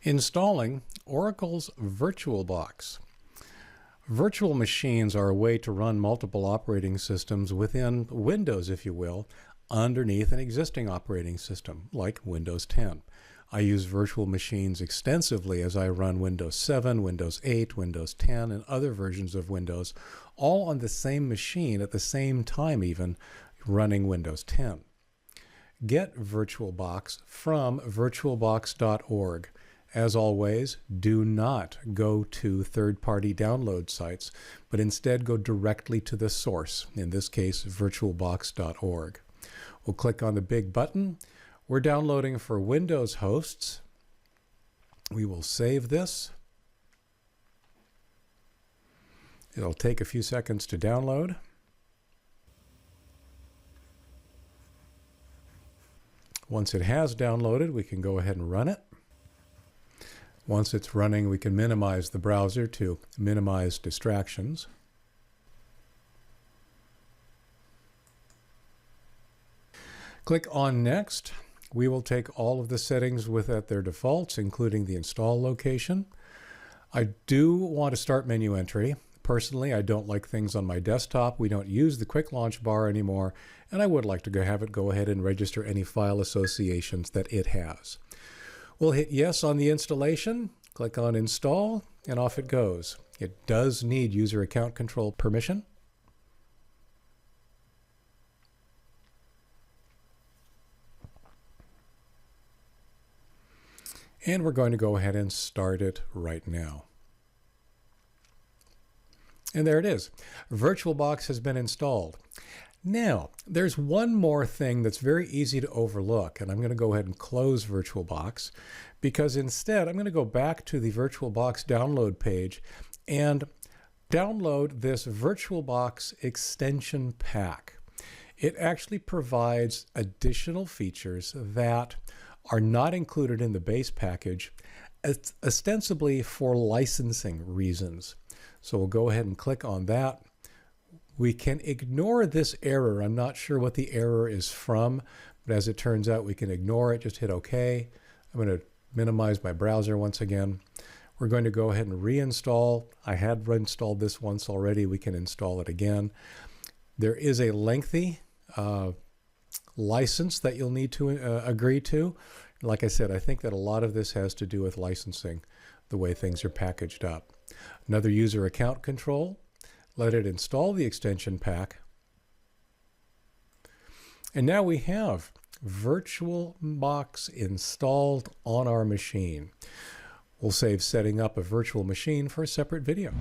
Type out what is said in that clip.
Installing Oracle's VirtualBox. Virtual machines are a way to run multiple operating systems within Windows, if you will, underneath an existing operating system, like Windows 10. I use virtual machines extensively as I run Windows 7, Windows 8, Windows 10, and other versions of Windows, all on the same machine at the same time even, running Windows 10. Get VirtualBox from virtualbox.org. As always, do not go to third-party download sites, but instead go directly to the source, in this case, virtualbox.org. We'll click on the big button. We're downloading for Windows hosts. We will save this. It'll take a few seconds to download. Once it has downloaded, we can go ahead and run it. Once it's running, we can minimize the browser to minimize distractions. Click on Next. We will take all of the settings at their defaults, including the install location. I do want to start menu entry. Personally, I don't like things on my desktop. We don't use the quick launch bar anymore, and I would like to have it go ahead and register any file associations that it has. We'll hit yes on the installation, click on install, and off it goes. It does need user account control permission. And we're going to go ahead and start it right now. And there it is. VirtualBox has been installed. Now, there's one more thing that's very easy to overlook, and I'm going to go ahead and close VirtualBox, because instead I'm going to go back to the VirtualBox download page and download this VirtualBox extension pack. It actually provides additional features that are not included in the base package, ostensibly for licensing reasons. So we'll go ahead and click on that. We can ignore this error. I'm not sure what the error is from, but as it turns out, we can ignore it. Just hit OK. I'm going to minimize my browser once again. We're going to go ahead and reinstall. I had reinstalled this once already. We can install it again. There is a lengthy license that you'll need to agree to. Like I said, I think that a lot of this has to do with licensing, the way things are packaged up. Another user account control. Let it install the extension pack. And now we have VirtualBox installed on our machine. We'll save setting up a virtual machine for a separate video.